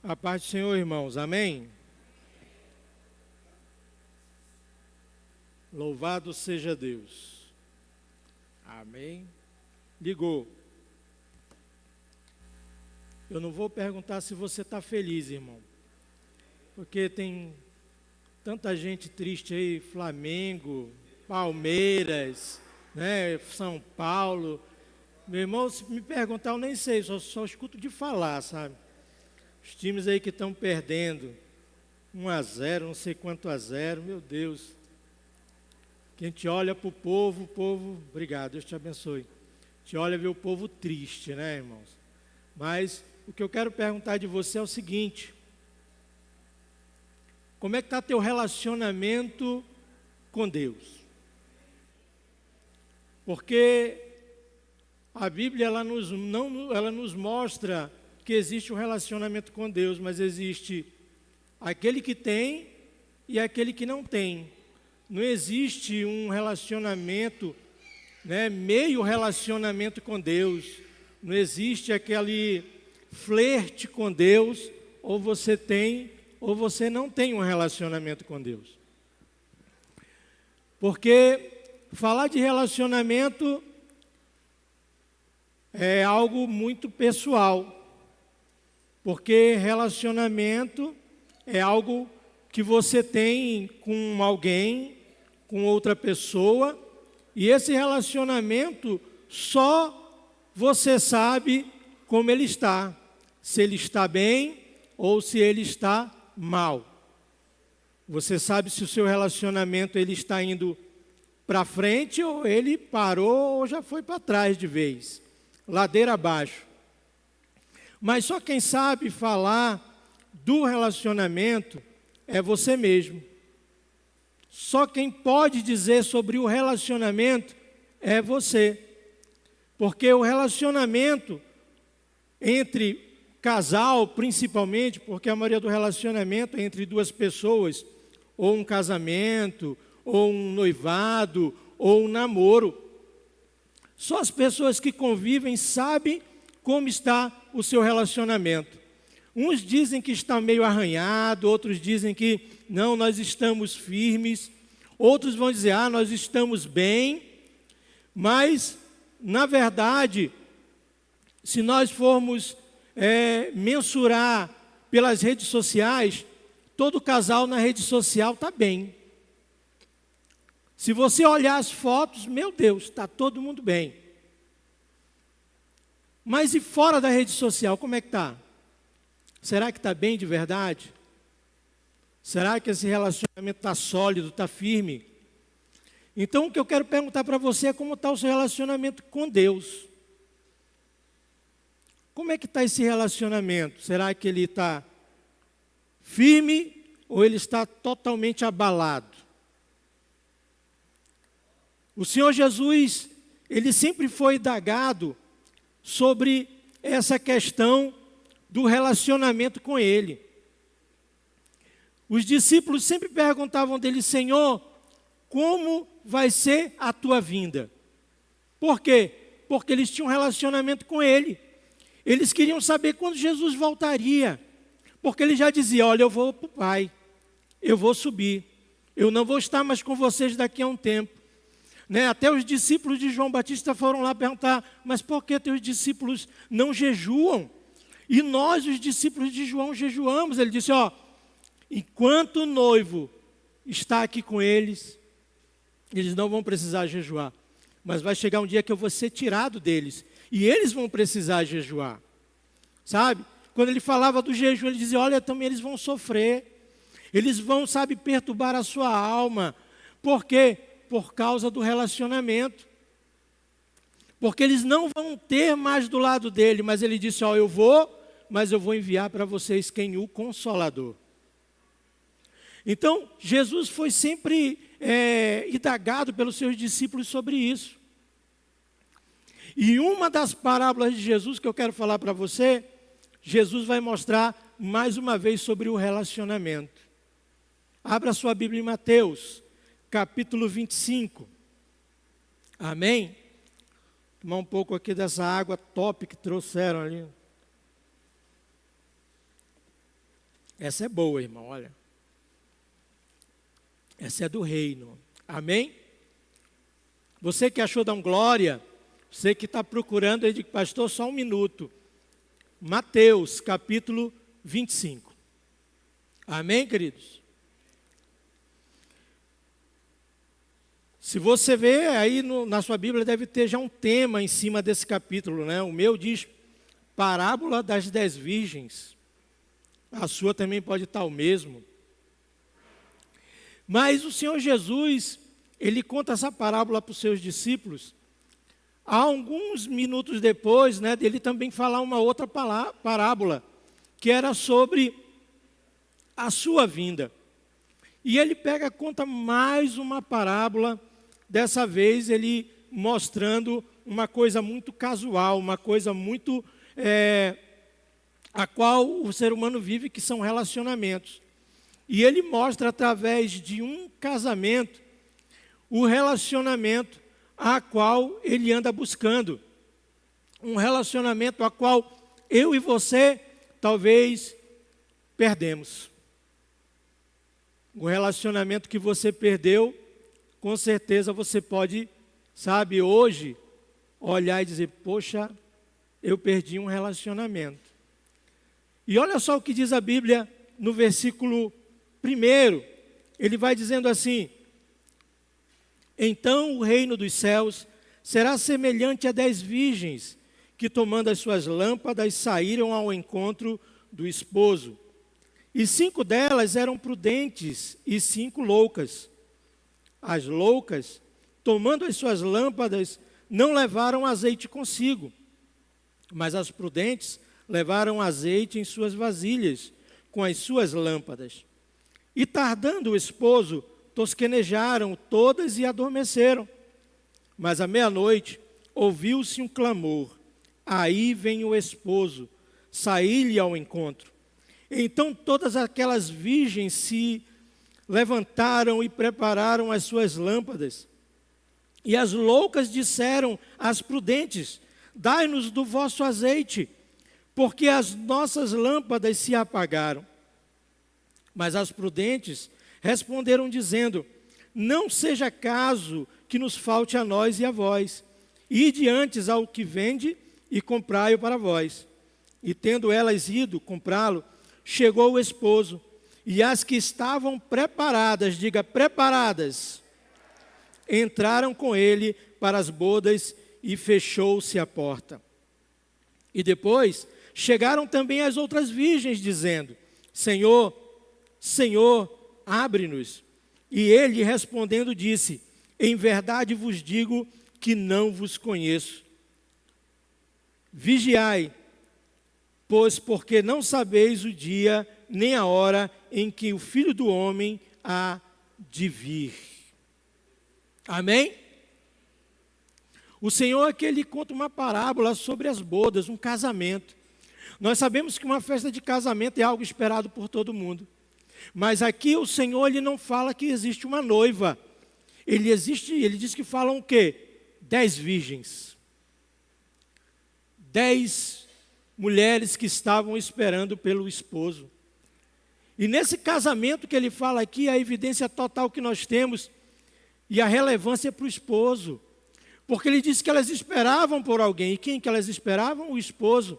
A paz do Senhor, irmãos. Amém? Louvado seja Deus. Amém? Ligou. Eu não vou perguntar se você está feliz, irmão. Porque tem tanta gente triste aí, Flamengo, Palmeiras, né, São Paulo. Meu irmão, se me perguntar, eu nem sei, só escuto de falar, sabe? Os times aí que estão perdendo, 1-0, não sei quanto a 0, meu Deus. Que a gente olha para o povo, obrigado, Deus te abençoe. A gente olha e vê o povo triste, né, irmãos? Mas o que eu quero perguntar de você é o seguinte: como é que está teu relacionamento com Deus? Porque a Bíblia ela nos mostra que existe um relacionamento com Deus, mas existe aquele que tem e aquele que não tem. Não existe um relacionamento, né, meio relacionamento com Deus. Não existe aquele flerte com Deus, ou você tem ou você não tem um relacionamento com Deus. Porque falar de relacionamento é algo muito pessoal. Porque relacionamento é algo que você tem com alguém, com outra pessoa, e esse relacionamento só você sabe como ele está, se ele está bem ou se ele está mal. Você sabe se o seu relacionamento ele está indo para frente ou ele parou ou já foi para trás de vez, ladeira abaixo. Mas só quem sabe falar do relacionamento é você mesmo. Só quem pode dizer sobre o relacionamento é você. Porque o relacionamento entre casal, principalmente, porque a maioria do relacionamento é entre duas pessoas, ou um casamento, ou um noivado, ou um namoro. Só as pessoas que convivem sabem como está o seu relacionamento. Uns dizem que está meio arranhado, outros dizem que não, nós estamos firmes. Outros vão dizer, nós estamos bem. Mas, na verdade, se nós formos mensurar pelas redes sociais, todo casal na rede social está bem. Se você olhar as fotos, meu Deus, está todo mundo bem. Mas e fora da rede social, como é que está? Será que está bem de verdade? Será que esse relacionamento está sólido, está firme? Então, o que eu quero perguntar para você é como está o seu relacionamento com Deus. Como é que está esse relacionamento? Será que ele está firme ou ele está totalmente abalado? O Senhor Jesus, ele sempre foi indagado sobre essa questão do relacionamento com Ele. Os discípulos sempre perguntavam dele, Senhor, como vai ser a tua vinda? Por quê? Porque eles tinham um relacionamento com Ele. Eles queriam saber quando Jesus voltaria. Porque ele já dizia, olha, eu vou para o Pai, eu vou subir, eu não vou estar mais com vocês daqui a um tempo. Né? Até os discípulos de João Batista foram lá perguntar, mas por que teus discípulos não jejuam? E nós, os discípulos de João, jejuamos. Ele disse, enquanto o noivo está aqui com eles, eles não vão precisar jejuar. Mas vai chegar um dia que eu vou ser tirado deles, e eles vão precisar jejuar. Sabe? Quando ele falava do jejum, ele dizia, olha, também eles vão sofrer. Eles vão, perturbar a sua alma. Por quê? Por causa do relacionamento. Porque eles não vão ter mais do lado dele, mas ele disse, eu vou, mas eu vou enviar para vocês quem? O Consolador. Então, Jesus foi sempre indagado pelos seus discípulos sobre isso. E uma das parábolas de Jesus que eu quero falar para você, Jesus vai mostrar mais uma vez sobre o relacionamento. Abra sua Bíblia em Mateus, capítulo 25. Amém? Tomar um pouco aqui dessa água top que trouxeram ali. Essa é boa, irmão, olha. Essa é do reino. Amém? Você que achou, dá um glória. Você que está procurando, eu digo, pastor, só um minuto. Mateus, capítulo 25. Amém, queridos? Se você vê aí na sua Bíblia, deve ter já um tema em cima desse capítulo, né? O meu diz parábola das 10 virgens. A sua também pode estar o mesmo. Mas o Senhor Jesus, ele conta essa parábola para os seus discípulos. Há alguns minutos depois, né, dele também falar uma outra parábola, que era sobre a sua vinda. E ele conta mais uma parábola, dessa vez ele mostrando uma coisa muito casual, uma coisa muito a qual o ser humano vive, que são relacionamentos. E ele mostra através de um casamento o relacionamento a qual ele anda buscando. Um relacionamento a qual eu e você talvez perdemos. O relacionamento que você perdeu, com certeza você pode, sabe, hoje, olhar e dizer, poxa, eu perdi um relacionamento. E olha só o que diz a Bíblia no versículo 1, ele vai dizendo assim, então o reino dos céus será semelhante a 10 virgens, que tomando as suas lâmpadas saíram ao encontro do esposo. E 5 delas eram prudentes e 5 loucas. As loucas, tomando as suas lâmpadas, não levaram azeite consigo, mas as prudentes levaram azeite em suas vasilhas, com as suas lâmpadas. E tardando o esposo, tosquenejaram todas e adormeceram. Mas à meia-noite, ouviu-se um clamor, aí vem o esposo, saí-lhe ao encontro. Então todas aquelas virgens se levantaram e prepararam as suas lâmpadas. E as loucas disseram às prudentes, dai-nos do vosso azeite, porque as nossas lâmpadas se apagaram. Mas as prudentes responderam dizendo, não seja caso que nos falte a nós e a vós. Ide antes ao que vende e comprai-o para vós. E tendo elas ido comprá-lo, chegou o esposo, e as que estavam preparadas, diga preparadas, entraram com ele para as bodas e fechou-se a porta. E depois chegaram também as outras virgens, dizendo, Senhor, Senhor, abre-nos. E ele respondendo disse, em verdade vos digo que não vos conheço. Vigiai, pois porque não sabeis o dia nem a hora em que o Filho do Homem há de vir. Amém? O Senhor aqui, ele conta uma parábola sobre as bodas, um casamento. Nós sabemos que uma festa de casamento é algo esperado por todo mundo. Mas aqui o Senhor, ele não fala que existe uma noiva. Ele diz que falam o quê? 10 virgens. 10 mulheres que estavam esperando pelo esposo. E nesse casamento que ele fala aqui, a evidência total que nós temos e a relevância para o esposo. Porque ele diz que elas esperavam por alguém. E quem que elas esperavam? O esposo.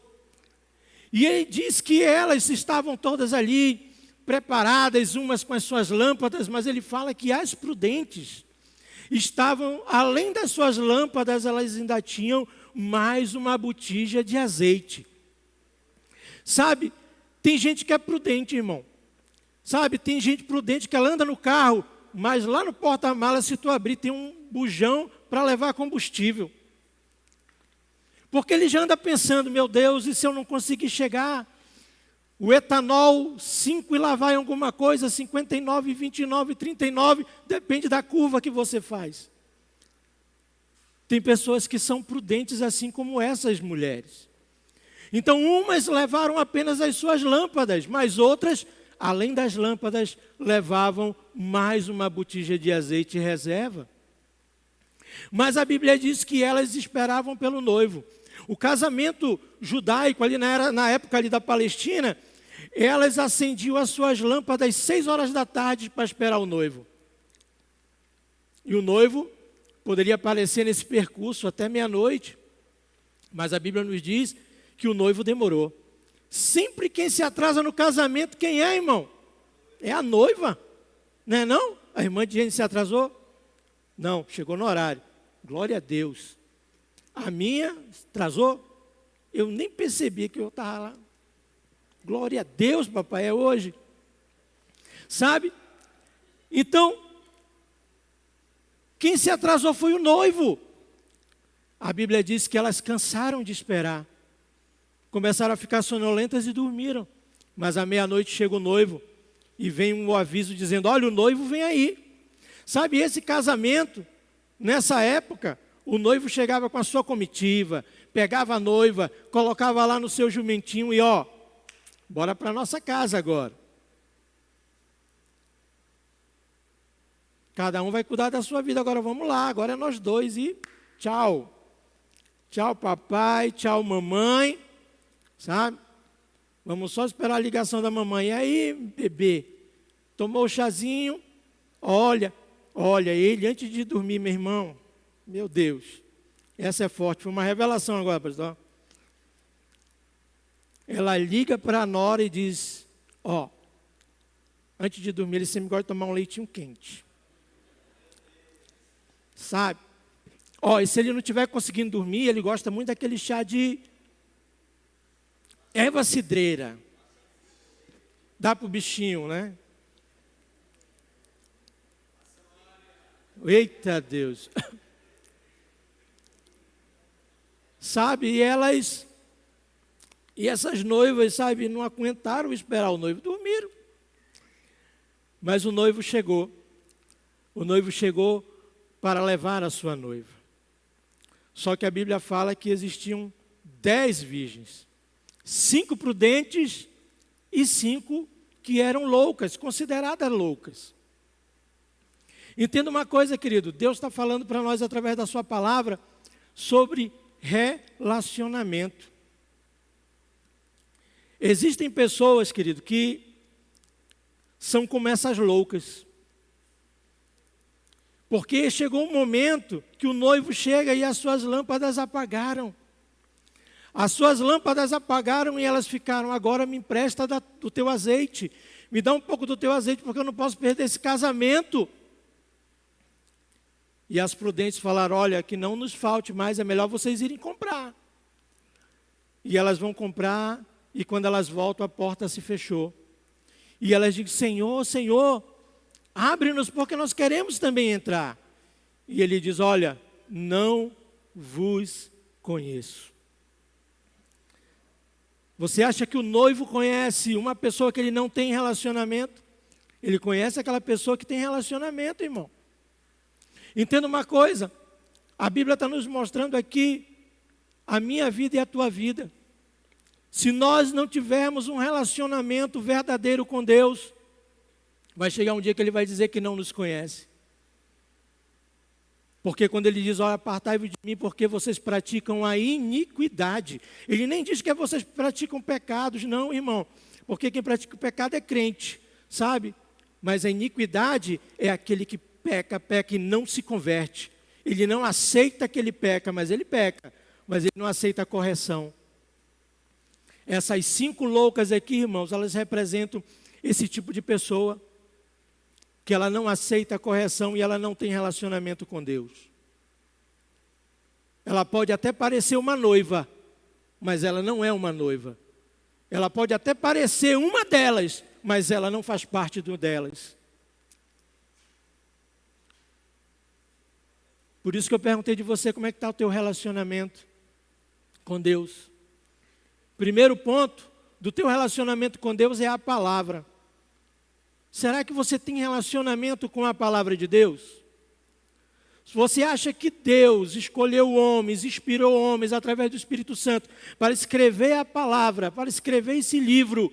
E ele diz que elas estavam todas ali, preparadas, umas com as suas lâmpadas, mas ele fala que as prudentes estavam, além das suas lâmpadas, elas ainda tinham mais uma botija de azeite. Sabe, tem gente que é prudente, irmão. Sabe, tem gente prudente que ela anda no carro, mas lá no porta-malas, se tu abrir, tem um bujão para levar combustível. Porque ele já anda pensando, meu Deus, e se eu não conseguir chegar? O etanol, 5 e lá vai alguma coisa, 59, 29, 39, depende da curva que você faz. Tem pessoas que são prudentes assim como essas mulheres. Então umas levaram apenas as suas lâmpadas, mas outras, além das lâmpadas, levavam mais uma botija de azeite reserva. Mas a Bíblia diz que elas esperavam pelo noivo. O casamento judaico ali na época ali da Palestina, Elas acendiam as suas lâmpadas às 6 horas da tarde para esperar o noivo. E o noivo poderia aparecer nesse percurso até meia-noite, mas a Bíblia nos diz que o noivo demorou. Sempre quem se atrasa no casamento, quem é, irmão? É a noiva, não é não? A irmã de gente se atrasou? Não, chegou no horário. Glória a Deus. A minha atrasou? Eu nem percebi que eu estava lá. Glória a Deus, papai, é hoje. Sabe? Então, quem se atrasou foi o noivo. A Bíblia diz que elas cansaram de esperar. Começaram a ficar sonolentas e dormiram. Mas à meia-noite chega o noivo e vem um aviso dizendo: olha, o noivo vem aí. Sabe, esse casamento, nessa época, o noivo chegava com a sua comitiva, pegava a noiva, colocava lá no seu jumentinho e bora para nossa casa agora. Cada um vai cuidar da sua vida, agora vamos lá, agora é nós dois e tchau. Tchau papai, tchau mamãe, sabe? Vamos só esperar a ligação da mamãe. E aí, bebê, tomou o chazinho? Olha, ele antes de dormir, meu irmão, meu Deus, essa é forte, foi uma revelação agora, pastor. Ela liga para a nora e diz: antes de dormir, ele sempre gosta de tomar um leitinho quente. Sabe? E se ele não estiver conseguindo dormir, ele gosta muito daquele chá de erva cidreira. Dá para o bichinho, né? Eita Deus. Sabe, e essas noivas, sabe, não aguentaram esperar o noivo, dormiram. Mas o noivo chegou para levar a sua noiva. Só que a Bíblia fala que existiam 10 virgens, 5 prudentes e 5 que eram loucas, consideradas loucas. Entenda uma coisa, querido, Deus está falando para nós através da sua palavra sobre relacionamento. Existem pessoas, querido, que são como essas loucas. Porque chegou um momento que o noivo chega e as suas lâmpadas apagaram. As suas lâmpadas apagaram e elas ficaram: agora me empresta do teu azeite. Me dá um pouco do teu azeite porque eu não posso perder esse casamento. E as prudentes falaram: olha, que não nos falte mais, é melhor vocês irem comprar. E elas vão comprar, e quando elas voltam, a porta se fechou. E elas dizem: Senhor, Senhor, abre-nos porque nós queremos também entrar. E ele diz: olha, não vos conheço. Você acha que o noivo conhece uma pessoa que ele não tem relacionamento? Ele conhece aquela pessoa que tem relacionamento, irmão. Entenda uma coisa, a Bíblia está nos mostrando aqui a minha vida e a tua vida. Se nós não tivermos um relacionamento verdadeiro com Deus, vai chegar um dia que Ele vai dizer que não nos conhece. Porque quando Ele diz: olha, apartai-vos de mim porque vocês praticam a iniquidade. Ele nem diz que vocês praticam pecados, não, irmão. Porque quem pratica o pecado é crente, sabe? Mas a iniquidade é aquele que peca e não se converte. Ele não aceita que ele peca, mas ele não aceita a correção. Essas 5 loucas aqui, irmãos, elas representam esse tipo de pessoa, que ela não aceita a correção e ela não tem relacionamento com Deus. Ela pode até parecer uma noiva, mas ela não é uma noiva. Ela pode até parecer uma delas, mas ela não faz parte delas. Por isso que eu perguntei de você como é que está o teu relacionamento com Deus. Primeiro ponto do teu relacionamento com Deus é a palavra. Será que você tem relacionamento com a palavra de Deus? Se você acha que Deus escolheu homens, inspirou homens através do Espírito Santo para escrever a palavra, para escrever esse livro,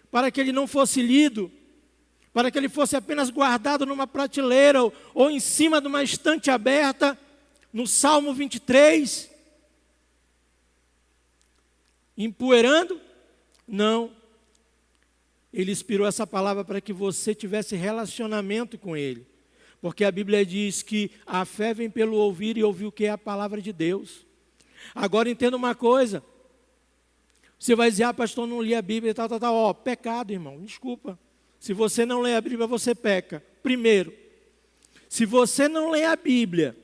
para que ele não fosse lido, para que ele fosse apenas guardado numa prateleira ou em cima de uma estante aberta, no Salmo 23, empoeirando? Não. Ele inspirou essa palavra para que você tivesse relacionamento com Ele. Porque a Bíblia diz que a fé vem pelo ouvir e ouvir o que é a palavra de Deus. Agora entenda uma coisa. Você vai dizer, pastor, não li a Bíblia e tal. Ó, pecado, irmão, desculpa. Se você não lê a Bíblia, você peca. Primeiro, se você não lê a Bíblia,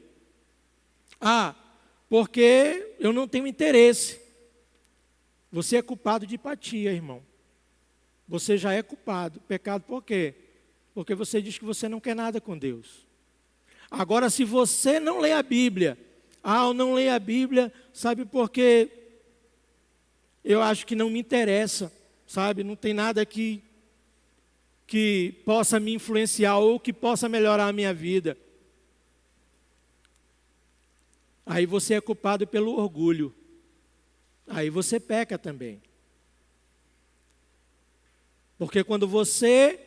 porque eu não tenho interesse. Você é culpado de hipatia, irmão. Você já é culpado. Pecado por quê? Porque você diz que você não quer nada com Deus. Agora, se você não lê a Bíblia, eu não leio a Bíblia, sabe por quê? Eu acho que não me interessa, sabe? Não tem nada que possa me influenciar ou que possa melhorar a minha vida. Aí você é culpado pelo orgulho. Aí você peca também. Porque quando você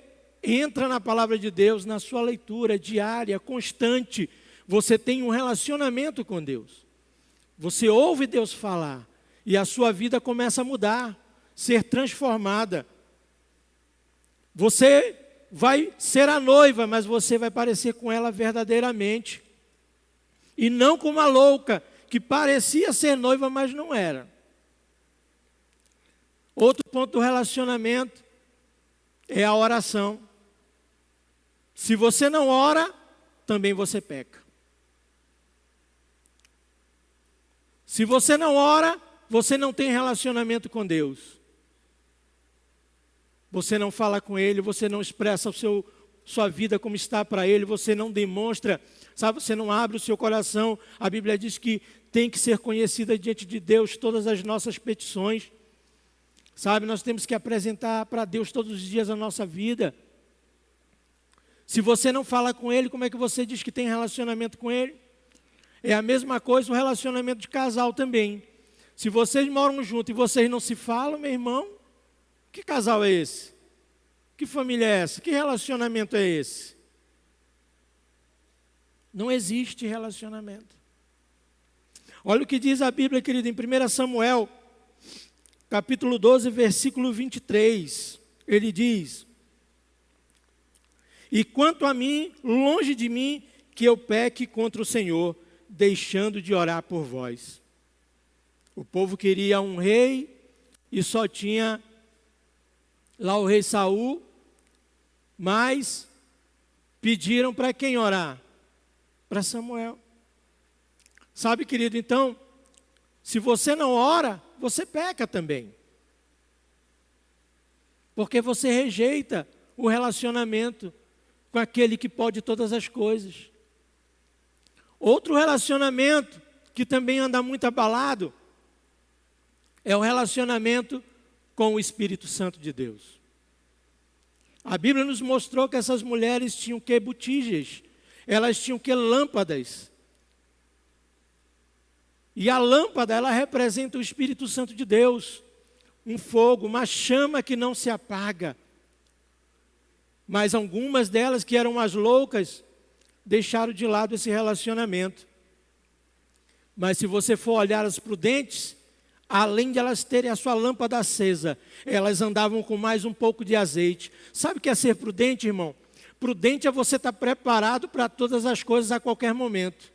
entra na palavra de Deus, na sua leitura diária, constante, você tem um relacionamento com Deus. Você ouve Deus falar e a sua vida começa a mudar, ser transformada. Você vai ser a noiva, mas você vai parecer com ela verdadeiramente. E não como uma louca, que parecia ser noiva, mas não era. Outro ponto do relacionamento é a oração. Se você não ora, também você peca. Se você não ora, você não tem relacionamento com Deus. Você não fala com Ele, você não expressa sua vida como está para Ele, você não demonstra, sabe, você não abre o seu coração. A Bíblia diz que tem que ser conhecida diante de Deus todas as nossas petições. Sabe, nós temos que apresentar para Deus todos os dias a nossa vida. Se você não fala com Ele, como é que você diz que tem relacionamento com Ele? É a mesma coisa o relacionamento de casal também. Se vocês moram juntos e vocês não se falam, meu irmão, que casal é esse? Que família é essa? Que relacionamento é esse? Não existe relacionamento. Olha o que diz a Bíblia, querido, em 1 Samuel, capítulo 12, versículo 23. Ele diz: e quanto a mim, longe de mim, que eu peque contra o Senhor, deixando de orar por vós. O povo queria um rei e só tinha lá o rei Saul, mas pediram para quem orar? Para Samuel. Sabe, querido, então, se você não ora, você peca também. Porque você rejeita o relacionamento com aquele que pode todas as coisas. Outro relacionamento que também anda muito abalado é o relacionamento com o Espírito Santo de Deus. A Bíblia nos mostrou que essas mulheres tinham que botijas, elas tinham que lâmpadas. E a lâmpada, ela representa o Espírito Santo de Deus, um fogo, uma chama que não se apaga. Mas algumas delas, que eram as loucas, deixaram de lado esse relacionamento. Mas se você for olhar as prudentes, além de elas terem a sua lâmpada acesa, elas andavam com mais um pouco de azeite. Sabe o que é ser prudente, irmão? Prudente é você estar preparado para todas as coisas a qualquer momento.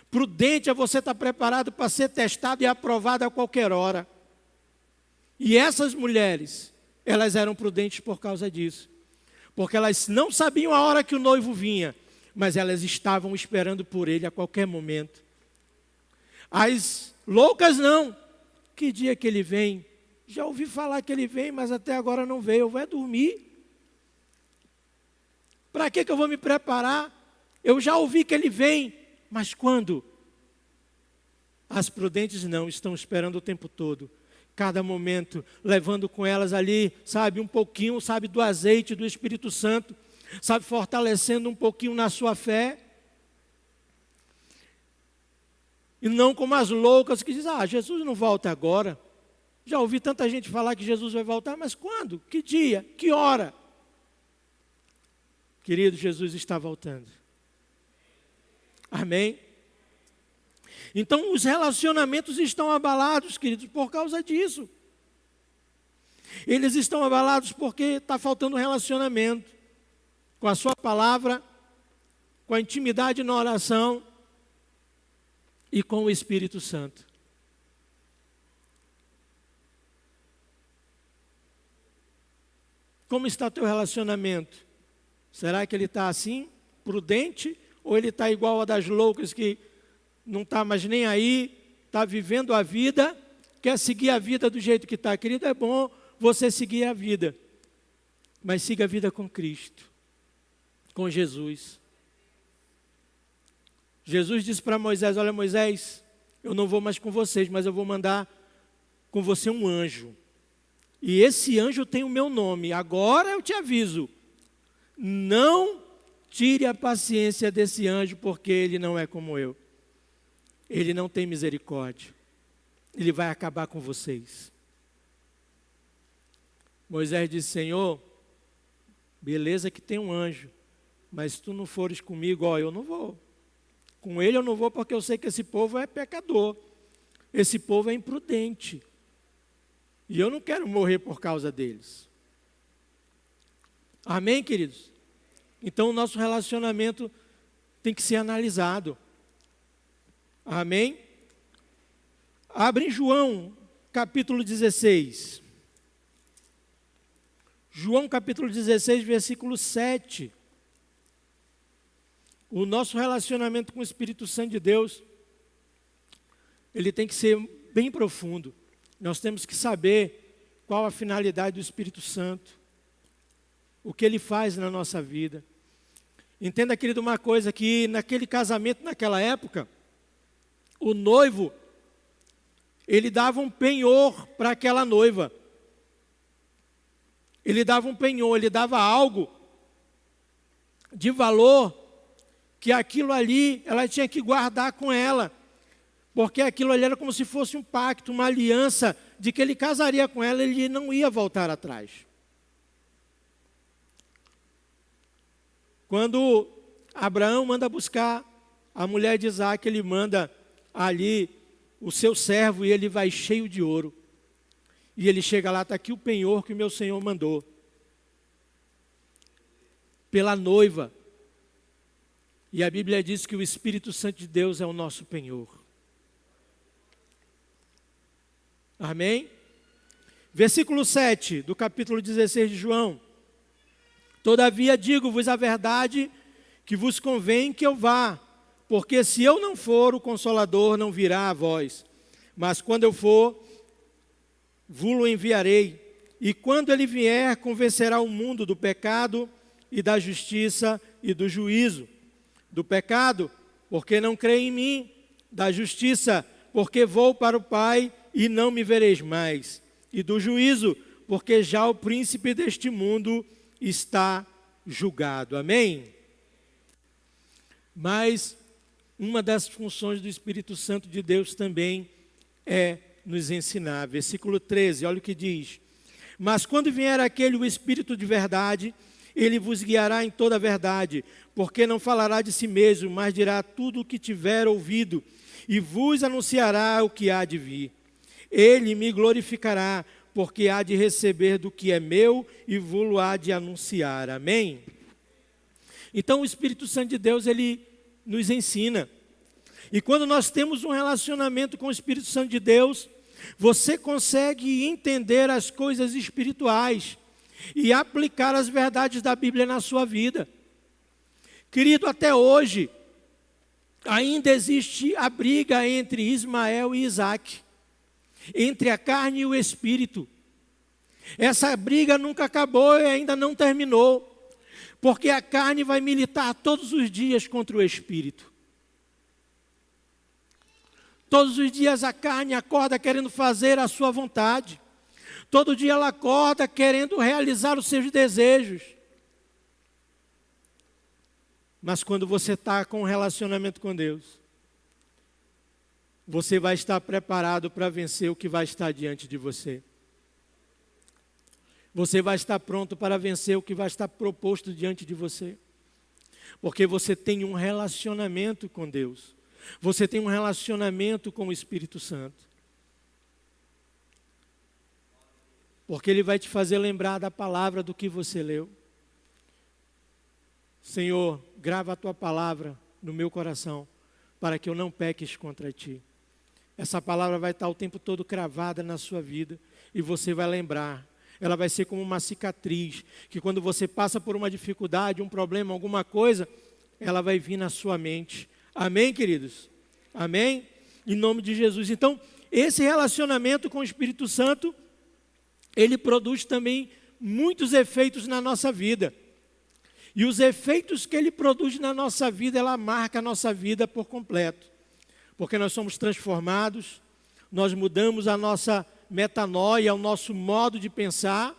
Prudente é você estar preparado para ser testado e aprovado a qualquer hora. E essas mulheres, elas eram prudentes por causa disso. Porque elas não sabiam a hora que o noivo vinha, mas elas estavam esperando por ele a qualquer momento. As loucas não. Que dia que ele vem? Já ouvi falar que ele vem, mas até agora não veio. Eu vou dormir. Para que eu vou me preparar? Eu já ouvi que ele vem, mas quando? As prudentes não, estão esperando o tempo todo. Cada momento, levando com elas ali, sabe, um pouquinho, sabe, do azeite do Espírito Santo, sabe, fortalecendo um pouquinho na sua fé. E não como as loucas que dizem, Jesus não volta agora. Já ouvi tanta gente falar que Jesus vai voltar, mas quando? Que dia? Que hora? Querido, Jesus está voltando. Amém? Então, os relacionamentos estão abalados, queridos, por causa disso. Eles estão abalados porque está faltando relacionamento com a sua palavra, com a intimidade na oração e com o Espírito Santo. Como está teu relacionamento? Será que ele está assim, prudente, ou ele está igual a das loucas que não está mais nem aí, está vivendo a vida, quer seguir a vida do jeito que está? Querido, é bom você seguir a vida, mas siga a vida com Cristo, com Jesus. Jesus disse para Moisés: olha, Moisés, eu não vou mais com vocês, mas eu vou mandar com você um anjo. E esse anjo tem o meu nome. Agora eu te aviso, não tire a paciência desse anjo, porque ele não é como eu. Ele não tem misericórdia. Ele vai acabar com vocês. Moisés disse: Senhor, beleza que tem um anjo, mas se tu não fores comigo, eu não vou. Com ele eu não vou, porque eu sei que esse povo é pecador. Esse povo é imprudente. E eu não quero morrer por causa deles. Amém, queridos? Então o nosso relacionamento tem que ser analisado. Amém? Abre em João, capítulo 16. João, capítulo 16, versículo 7. O nosso relacionamento com o Espírito Santo de Deus, ele tem que ser bem profundo. Nós temos que saber qual a finalidade do Espírito Santo, o que ele faz na nossa vida. Entenda, querido, uma coisa, que naquele casamento, naquela época, o noivo, ele dava um penhor para aquela noiva. Ele dava um penhor, ele dava algo de valor, que aquilo ali, ela tinha que guardar com ela. Porque aquilo ali era como se fosse um pacto, uma aliança, de que ele casaria com ela e ele não ia voltar atrás. Quando Abraão manda buscar a mulher de Isaac, ele manda ali o seu servo e ele vai cheio de ouro. E ele chega lá, está aqui o penhor que o meu Senhor mandou. Pela noiva. E a Bíblia diz que o Espírito Santo de Deus é o nosso penhor. Amém? Versículo 7 do capítulo 16 de João. Todavia digo-vos a verdade, que vos convém que eu vá, porque se eu não for, o Consolador não virá a vós. Mas quando eu for, vos-lo enviarei. E quando ele vier, convencerá o mundo do pecado e da justiça e do juízo. Do pecado, porque não crê em mim. Da justiça, porque vou para o Pai e não me vereis mais. E do juízo, porque já o príncipe deste mundo está julgado. Amém? Mas uma das funções do Espírito Santo de Deus também é nos ensinar. Versículo 13, olha o que diz. Mas quando vier aquele, o Espírito de verdade, ele vos guiará em toda a verdade, porque não falará de si mesmo, mas dirá tudo o que tiver ouvido, e vos anunciará o que há de vir. Ele me glorificará, porque há de receber do que é meu e vos-lo há de anunciar. Amém? Então o Espírito Santo de Deus, ele nos ensina. E quando nós temos um relacionamento com o Espírito Santo de Deus, você consegue entender as coisas espirituais e aplicar as verdades da Bíblia na sua vida. Querido, até hoje, ainda existe a briga entre Ismael e Isaque, entre a carne e o espírito. Essa briga nunca acabou e ainda não terminou, porque a carne vai militar todos os dias contra o espírito. Todos os dias a carne acorda querendo fazer a sua vontade. Todo dia ela acorda querendo realizar os seus desejos. Mas quando você está com um relacionamento com Deus, você vai estar preparado para vencer o que vai estar diante de você. Você vai estar pronto para vencer o que vai estar proposto diante de você. Porque você tem um relacionamento com Deus. Você tem um relacionamento com o Espírito Santo. porque Ele vai te fazer lembrar da palavra do que você leu. Senhor, grava a Tua palavra no meu coração, para que eu não peques contra Ti. Essa palavra vai estar o tempo todo cravada na sua vida, e você vai lembrar. Ela vai ser como uma cicatriz, que quando você passa por uma dificuldade, um problema, alguma coisa, ela vai vir na sua mente. Amém, queridos? Amém? Em nome de Jesus. Então, esse relacionamento com o Espírito Santo, ele produz também muitos efeitos na nossa vida. E os efeitos que ele produz na nossa vida, ela marca a nossa vida por completo. Porque nós somos transformados, nós mudamos a nossa metanoia, o nosso modo de pensar,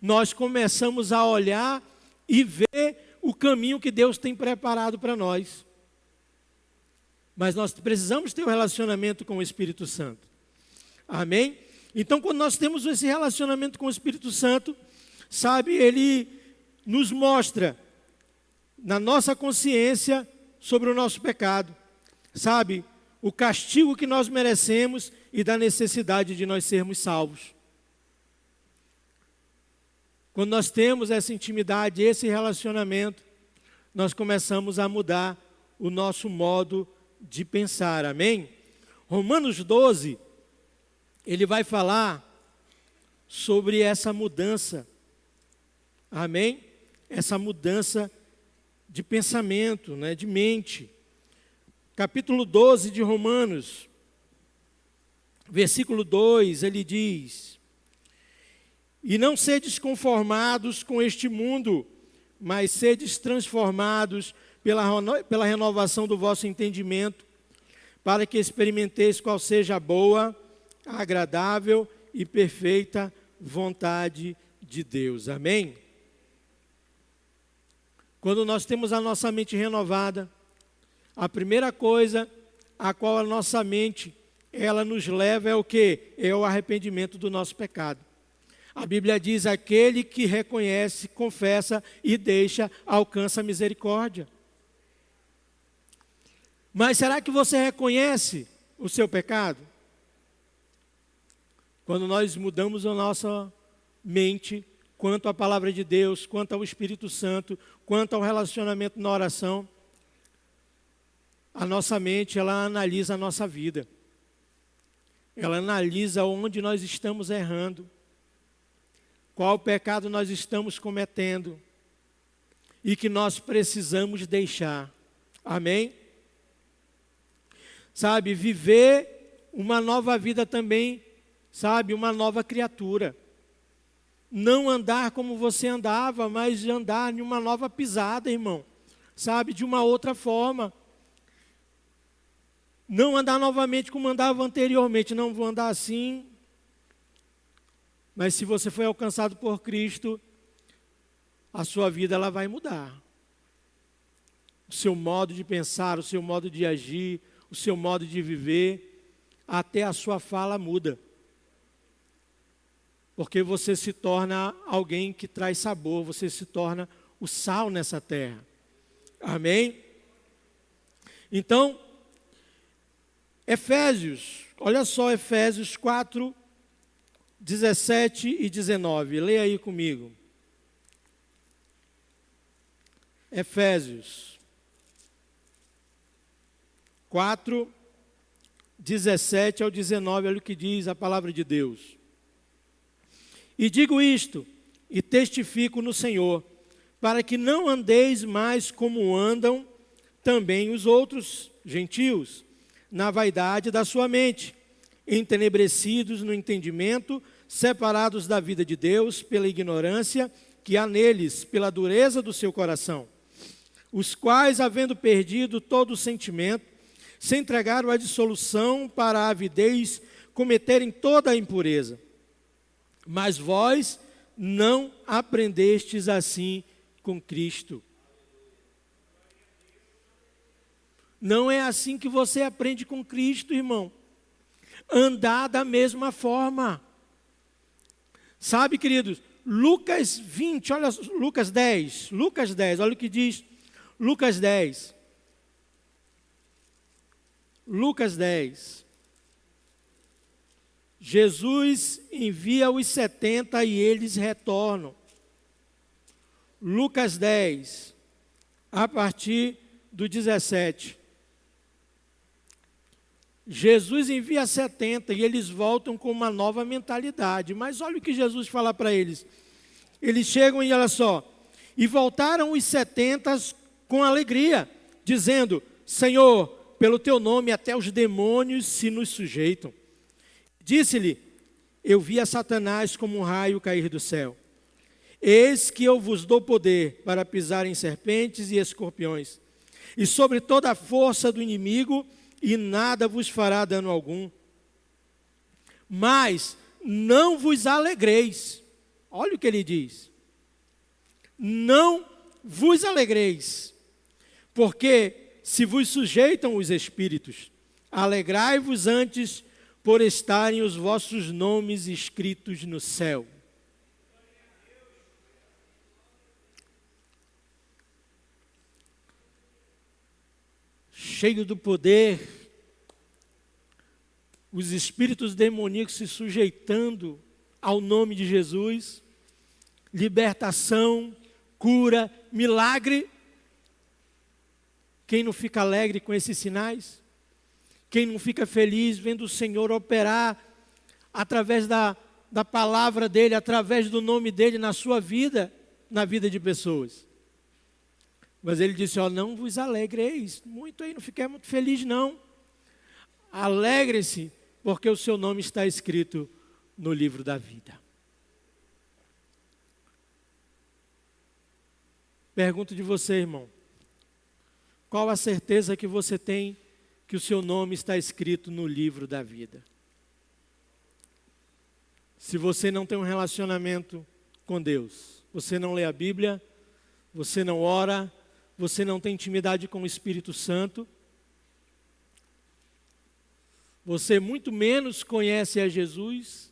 nós começamos a olhar e ver o caminho que Deus tem preparado para nós. Mas nós precisamos ter um relacionamento com o Espírito Santo. Amém? Então, quando nós temos esse relacionamento com o Espírito Santo, sabe, ele nos mostra na nossa consciência sobre o nosso pecado, sabe, o castigo que nós merecemos e da necessidade de nós sermos salvos. Quando nós temos essa intimidade, esse relacionamento, nós começamos a mudar o nosso modo de pensar, amém? Romanos 12, ele vai falar sobre essa mudança, amém? Essa mudança de pensamento, né, de mente. Capítulo 12 de Romanos, versículo 2, ele diz: E não sedes conformados com este mundo, mas sedes transformados pela renovação do vosso entendimento, para que experimenteis qual seja a boa, agradável e perfeita vontade de Deus. Amém? Quando nós temos a nossa mente renovada, a primeira coisa a qual a nossa mente, ela nos leva é o quê? É o arrependimento do nosso pecado. A Bíblia diz, aquele que reconhece, confessa e deixa, alcança a misericórdia. Mas será que você reconhece o seu pecado? Quando nós mudamos a nossa mente quanto à palavra de Deus, quanto ao Espírito Santo, quanto ao relacionamento na oração, a nossa mente, ela analisa a nossa vida. Ela analisa onde nós estamos errando, qual pecado nós estamos cometendo e que nós precisamos deixar. Amém? Sabe, viver uma nova vida também, sabe, uma nova criatura. Não andar como você andava, mas andar em uma nova pisada, irmão. Sabe, de uma outra forma. Não andar novamente como andava anteriormente. Não vou andar assim. Mas se você foi alcançado por Cristo, a sua vida ela vai mudar. O seu modo de pensar, o seu modo de agir, o seu modo de viver, até a sua fala muda. Porque você se torna alguém que traz sabor, você se torna o sal nessa terra. Amém? Então, Efésios, olha só Efésios 4, 17 e 19. Leia aí comigo. Efésios 4, 17 ao 19, olha o que diz a palavra de Deus. E digo isto, e testifico no Senhor, para que não andeis mais como andam também os outros gentios, na vaidade da sua mente, entenebrecidos no entendimento, separados da vida de Deus pela ignorância que há neles, pela dureza do seu coração, os quais, havendo perdido todo o sentimento, se entregaram à dissolução para a avidez, cometerem toda a impureza. Mas vós não aprendestes assim com Cristo. Não é assim que você aprende com Cristo, irmão. Andar da mesma forma. Sabe, queridos, Lucas 20, olha, Lucas 10, olha o que diz Lucas 10. Lucas 10. Jesus envia os 70 e eles retornam. Lucas 10, a partir do 17. Jesus envia 70 e eles voltam com uma nova mentalidade. Mas olha o que Jesus fala para eles. Eles chegam e olha só. E voltaram os 70 com alegria, dizendo: Senhor, pelo teu nome até os demônios se nos sujeitam. Disse-lhe: eu vi a Satanás como um raio cair do céu. Eis que eu vos dou poder para pisar em serpentes e escorpiões, e sobre toda a força do inimigo, e nada vos fará dano algum. Mas não vos alegreis. Olha o que ele diz. Não vos alegreis, porque se vos sujeitam os espíritos, alegrai-vos antes por estarem os vossos nomes escritos no céu. Cheio do poder, os espíritos demoníacos se sujeitando ao nome de Jesus, libertação, cura, milagre. Quem não fica alegre com esses sinais? Quem não fica feliz vendo o Senhor operar através da palavra dEle, através do nome dEle na sua vida, na vida de pessoas? Mas ele disse, não vos alegreis muito aí, não fiquei muito feliz não. Alegre-se, porque o seu nome está escrito no livro da vida. Pergunto de você, irmão, qual a certeza que você tem que o seu nome está escrito no livro da vida? Se você não tem um relacionamento com Deus, você não lê a Bíblia, você não ora, você não tem intimidade com o Espírito Santo, você muito menos conhece a Jesus,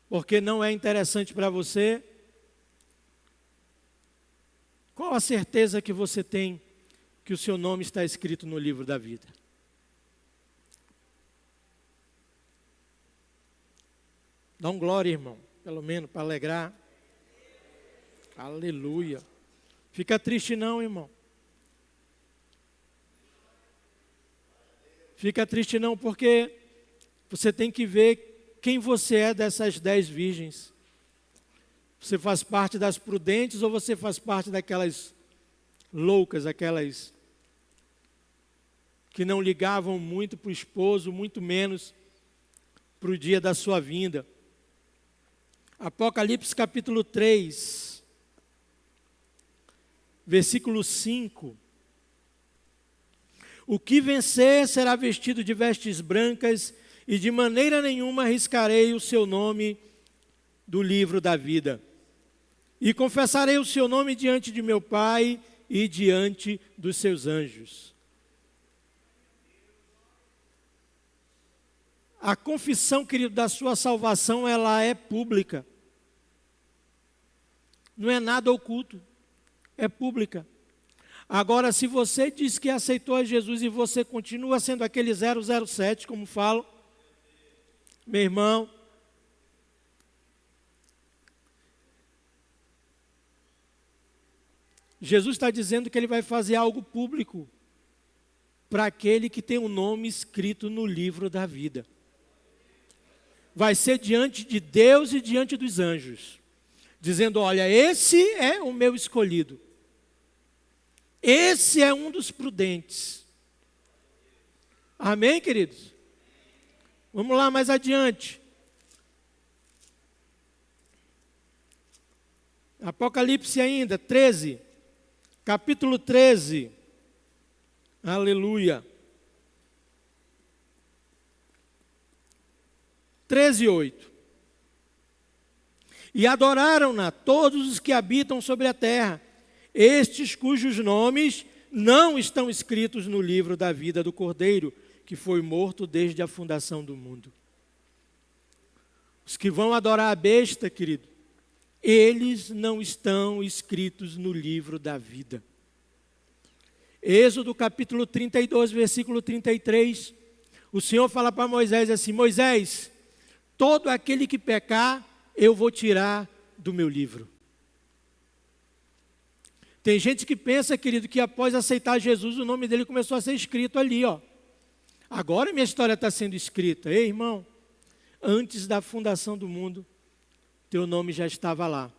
porque não é interessante para você, qual a certeza que você tem que o seu nome está escrito no livro da vida? Dá um glória, irmão, pelo menos para alegrar. Aleluia. Fica triste não, irmão. Fica triste não, porque você tem que ver quem você é dessas 10 virgens. Você faz parte das prudentes ou você faz parte daquelas loucas, aquelas que não ligavam muito para o esposo, muito menos para o dia da sua vinda. Apocalipse capítulo 3, versículo 5. O que vencer será vestido de vestes brancas, e de maneira nenhuma arriscarei o seu nome do livro da vida. E confessarei o seu nome diante de meu Pai e diante dos seus anjos. A confissão, querido, da sua salvação, ela é pública. Não é nada oculto, é pública. Agora, se você diz que aceitou a Jesus e você continua sendo aquele 007, como falo, meu irmão, Jesus está dizendo que Ele vai fazer algo público para aquele que tem o nome escrito no livro da vida. Vai ser diante de Deus e diante dos anjos, dizendo, olha, esse é o meu escolhido. Esse é um dos prudentes. Amém, queridos? Vamos lá mais adiante. Apocalipse ainda, 13. Capítulo 13. Aleluia. 13:8. E adoraram-na todos os que habitam sobre a terra, estes cujos nomes não estão escritos no livro da vida do Cordeiro, que foi morto desde a fundação do mundo. Os que vão adorar a besta, querido, eles não estão escritos no livro da vida. Êxodo capítulo 32, versículo 33, o Senhor fala para Moisés assim, Moisés, todo aquele que pecar, eu vou tirar do meu livro. Tem gente que pensa, querido, que após aceitar Jesus, o nome dele começou a ser escrito ali, ó. Agora minha história está sendo escrita. Ei, irmão, antes da fundação do mundo, teu nome já estava lá.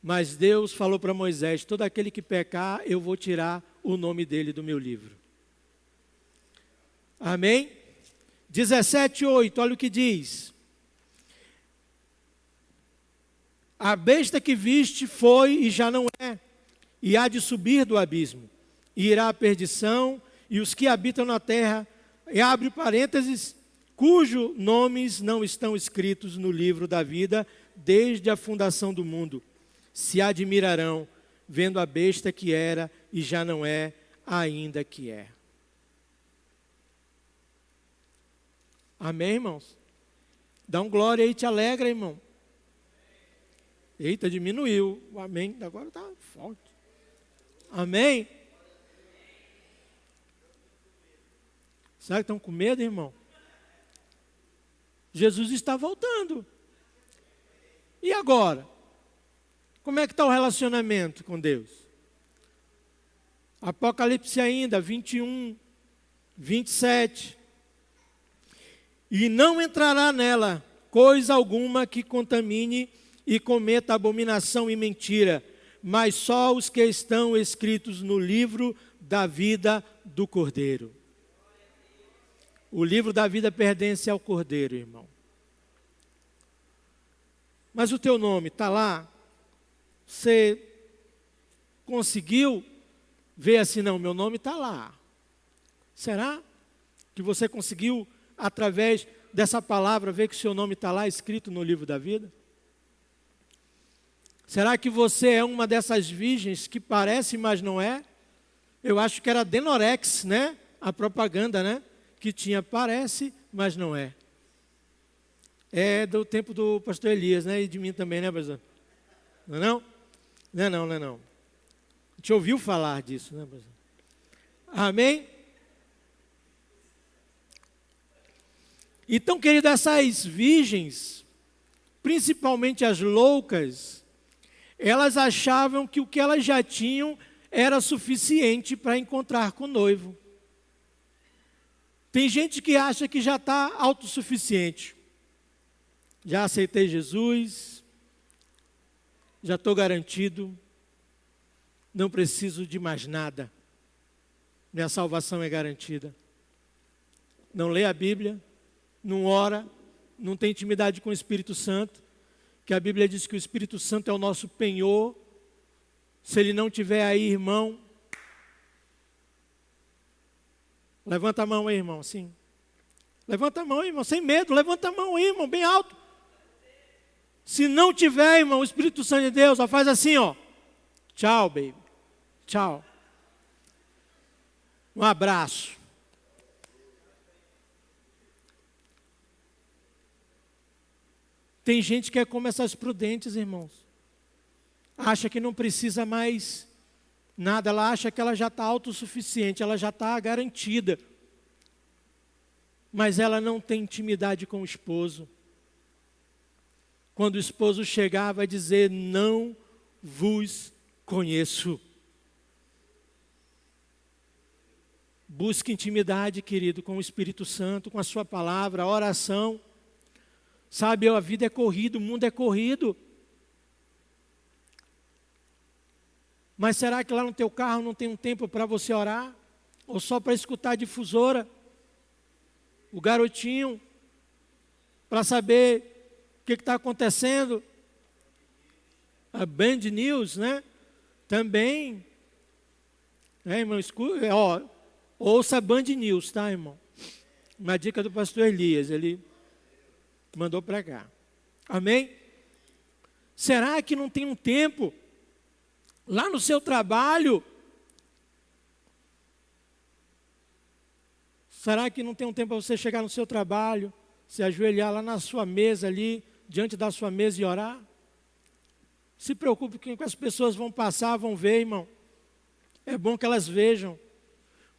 Mas Deus falou para Moisés, todo aquele que pecar, eu vou tirar o nome dele do meu livro. Amém? 17:8, olha o que diz. A besta que viste foi e já não é, e há de subir do abismo, e irá à perdição, e os que habitam na terra, e abre parênteses, cujos nomes não estão escritos no livro da vida desde a fundação do mundo, se admirarão, vendo a besta que era e já não é, ainda que é. Amém, irmãos? Dá um glória aí, te alegra, irmão. Eita, diminuiu. O amém agora está forte. Amém? Será que estão com medo, irmão? Jesus está voltando. E agora? Como é que está o relacionamento com Deus? Apocalipse ainda, 21, 27. E não entrará nela coisa alguma que contamine e cometa abominação e mentira, mas só os que estão escritos no livro da vida do Cordeiro. O livro da vida pertence ao Cordeiro, irmão. Mas o teu nome está lá? Você conseguiu ver assim, não, meu nome está lá. Será que você conseguiu, através dessa palavra, ver que o seu nome está lá escrito no livro da vida? Será que você é uma dessas virgens que parece, mas não é? Eu acho que era Denorex, né? A propaganda, né? Que tinha parece, mas não é. É do tempo do pastor Elias, né? E de mim também, né, pastor? Não é não? Não é não, não é não. A gente ouviu falar disso, né, pastor? Amém? Então, querido, essas virgens, principalmente as loucas, elas achavam que o que elas já tinham era suficiente para encontrar com o noivo. Tem gente que acha que já está autossuficiente. Já aceitei Jesus, já estou garantido, não preciso de mais nada. Minha salvação é garantida. Não lê a Bíblia, não ora, não tem intimidade com o Espírito Santo, que a Bíblia diz que o Espírito Santo é o nosso penhor. Se ele não estiver aí, irmão, levanta a mão aí, irmão, assim. Levanta a mão aí, irmão, sem medo, levanta a mão aí, irmão, bem alto. Se não tiver, irmão, o Espírito Santo de Deus, ó, faz assim, ó. Tchau, baby. Tchau. Um abraço. Tem gente que é como essas prudentes, irmãos. Acha que não precisa mais nada. Ela acha que ela já está autossuficiente, ela já está garantida. Mas ela não tem intimidade com o esposo. Quando o esposo chegar, vai dizer, não vos conheço. Busque intimidade, querido, com o Espírito Santo, com a sua palavra, a oração. Sabe, a vida é corrida, o mundo é corrido. Mas será que lá no teu carro não tem um tempo para você orar? Ou só para escutar a difusora? O garotinho, para saber o que está acontecendo? A Band News, né? Também. Irmão, ouça a Band News, tá, irmão? Uma dica do pastor Elias, ele mandou para cá. Amém? Será que não tem um tempo lá no seu trabalho? Será que não tem um tempo para você chegar no seu trabalho, se ajoelhar lá na sua mesa ali, diante da sua mesa e orar? Se preocupe com o que as pessoas vão passar, vão ver, irmão. É bom que elas vejam,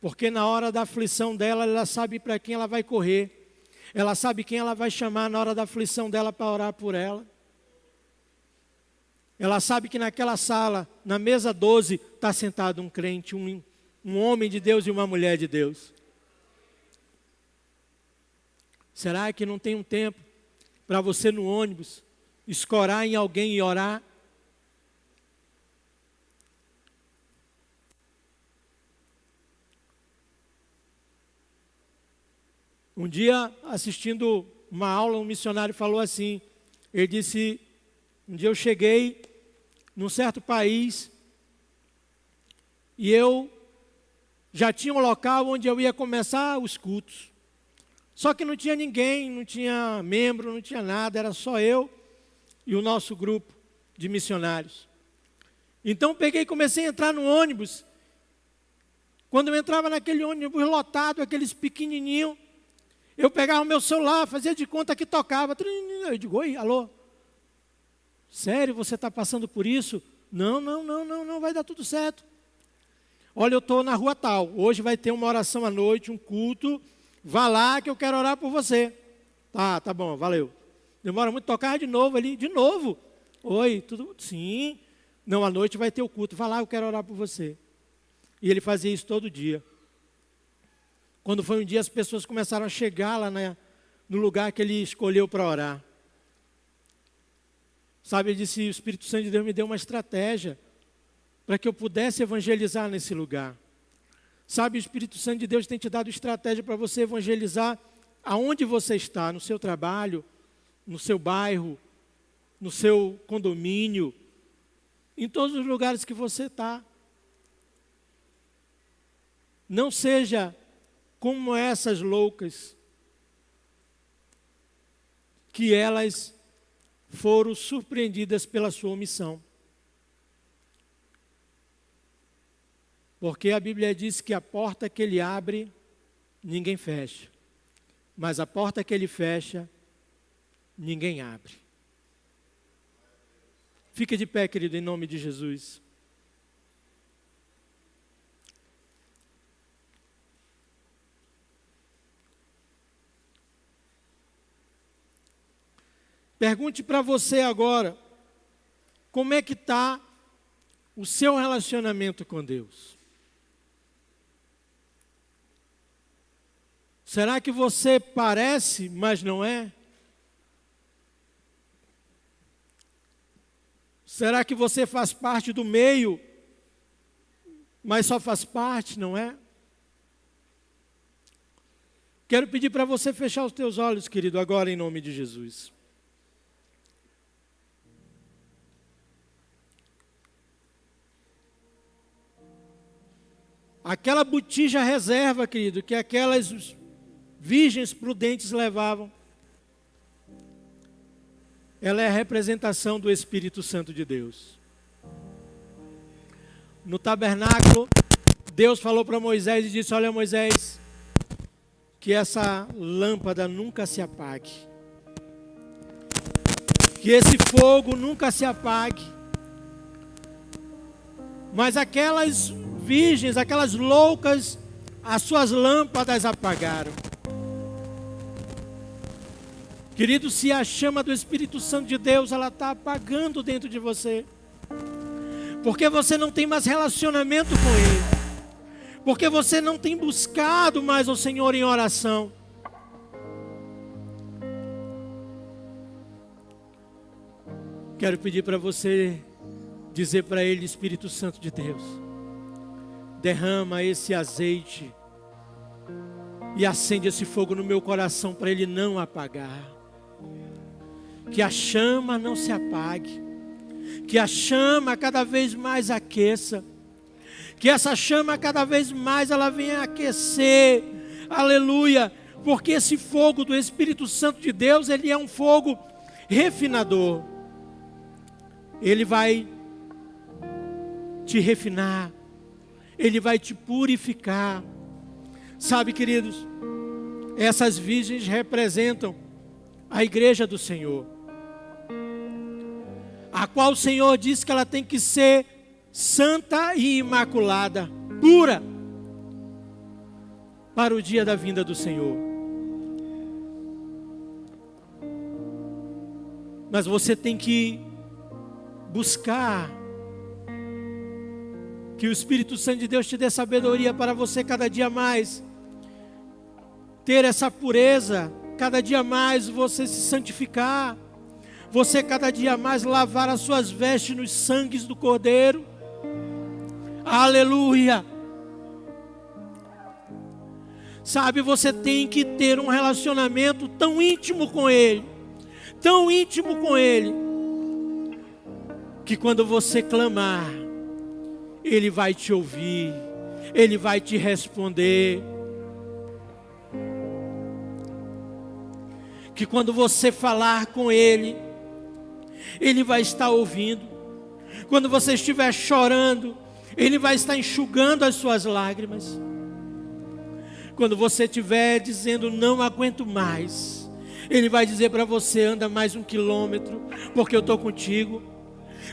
porque na hora da aflição dela, ela sabe para quem ela vai correr. Ela sabe quem ela vai chamar na hora da aflição dela para orar por ela. Ela sabe que naquela sala, na mesa 12, está sentado um crente, um homem de Deus e uma mulher de Deus. Será que não tem um tempo para você no ônibus escorar em alguém e orar? Um dia, assistindo uma aula, um missionário falou assim, ele disse, um dia eu cheguei num certo país e eu já tinha um local onde eu ia começar os cultos. Só que não tinha ninguém, não tinha membro, não tinha nada, era só eu e o nosso grupo de missionários. Então peguei e comecei a entrar no ônibus. Quando eu entrava naquele ônibus lotado, aqueles pequenininhos, eu pegava o meu celular, fazia de conta que tocava. Eu digo, oi, alô? Sério, você está passando por isso? Não, vai dar tudo certo. Olha, eu estou na rua tal, hoje vai ter uma oração à noite, um culto, vá lá que eu quero orar por você. Tá bom, valeu. Demora muito, tocar de novo ali, de novo. Oi, tudo? Sim. Não, à noite vai ter o culto, vá lá, eu quero orar por você. E ele fazia isso todo dia. Quando foi um dia, as pessoas começaram a chegar lá no lugar que ele escolheu para orar. Sabe, ele disse, o Espírito Santo de Deus me deu uma estratégia para que eu pudesse evangelizar nesse lugar. Sabe, o Espírito Santo de Deus tem te dado estratégia para você evangelizar aonde você está, no seu trabalho, no seu bairro, no seu condomínio, em todos os lugares que você está. Não seja como essas loucas, que elas foram surpreendidas pela sua omissão. Porque a Bíblia diz que a porta que ele abre, ninguém fecha. Mas a porta que ele fecha, ninguém abre. Fique de pé, querido, em nome de Jesus. Pergunte para você agora, como é que está o seu relacionamento com Deus? Será que você parece, mas não é? Será que você faz parte do meio, mas só faz parte, não é? Quero pedir para você fechar os teus olhos, querido, agora em nome de Jesus. Aquela botija reserva, querido, que aquelas virgens prudentes levavam, ela é a representação do Espírito Santo de Deus. No tabernáculo, Deus falou para Moisés e disse, olha Moisés, que essa lâmpada nunca se apague. Que esse fogo nunca se apague. Mas aquelas virgens, aquelas loucas, as suas lâmpadas apagaram. Querido, se a chama do Espírito Santo de Deus, ela está apagando dentro de você, porque você não tem mais relacionamento com Ele, porque você não tem buscado mais o Senhor em oração. Quero pedir para você dizer para Ele, Espírito Santo de Deus, derrama esse azeite e acende esse fogo no meu coração para ele não apagar. Que a chama não se apague, que a chama cada vez mais aqueça, que essa chama cada vez mais ela venha aquecer, aleluia, porque esse fogo do Espírito Santo de Deus, ele é um fogo refinador. Ele vai te refinar, Ele vai te purificar. Sabe, queridos, essas virgens representam a igreja do Senhor, a qual o Senhor diz que ela tem que ser santa e imaculada, pura, para o dia da vinda do Senhor. Mas você tem que buscar que o Espírito Santo de Deus te dê sabedoria para você cada dia mais ter essa pureza, cada dia mais você se santificar, você cada dia mais lavar as suas vestes nos sangues do Cordeiro. Aleluia! Sabe, você tem que ter um relacionamento tão íntimo com Ele, tão íntimo com Ele, que quando você clamar, Ele vai te ouvir, Ele vai te responder. Que quando você falar com Ele, Ele vai estar ouvindo. Quando você estiver chorando, Ele vai estar enxugando as suas lágrimas. Quando você estiver dizendo, não aguento mais, Ele vai dizer para você, anda mais 1 quilômetro, porque eu estou contigo.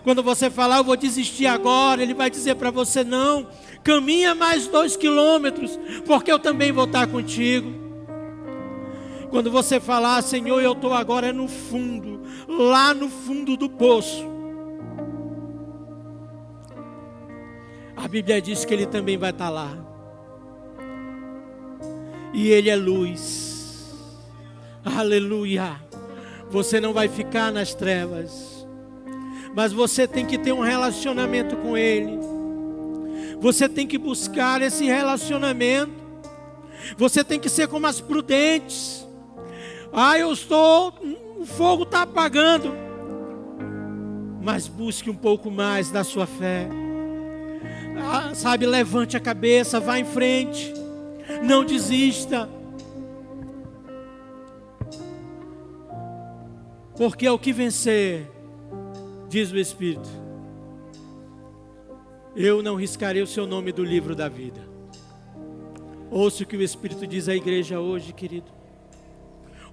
Quando você falar, eu vou desistir agora, Ele vai dizer para você, não, caminha mais 2 quilômetros, porque eu também vou estar contigo. Quando você falar, Senhor, eu estou agora no fundo, lá no fundo do poço, a Bíblia diz que Ele também vai estar lá. E Ele é luz. Aleluia. Você não vai ficar nas trevas, mas você tem que ter um relacionamento com Ele. Você tem que buscar esse relacionamento. Você tem que ser como as prudentes. O fogo está apagando. Mas busque um pouco mais da sua fé. Sabe, levante a cabeça, vá em frente. Não desista. Porque é o que vencer, diz o Espírito, eu não riscarei o seu nome do livro da vida. Ouça o que o Espírito diz à igreja hoje, querido.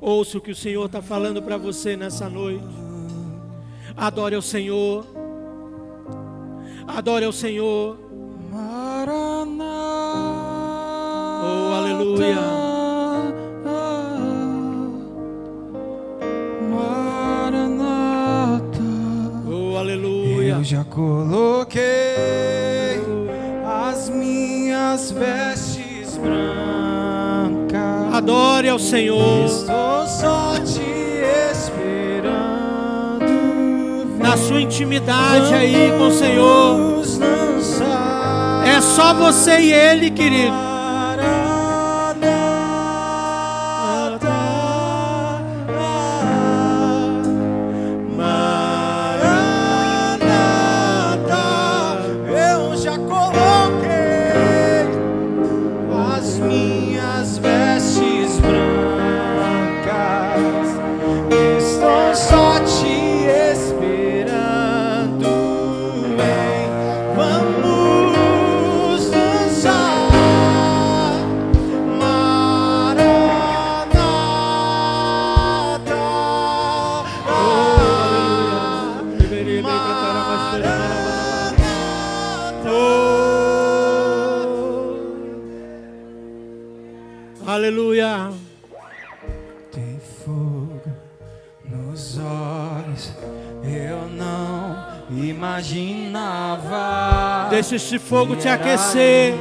Ouça o que o Senhor está falando para você nessa noite. Adore ao Senhor. Adore ao Senhor. Oh, aleluia. Oh, aleluia. Eu já coloquei as minhas vestes brancas. Adore ao Senhor. Estou só te esperando. Na sua intimidade aí com o Senhor. É só você e Ele, querido. Aleluia. Tem fogo nos olhos, eu não imaginava. Deixa este fogo te aquecer.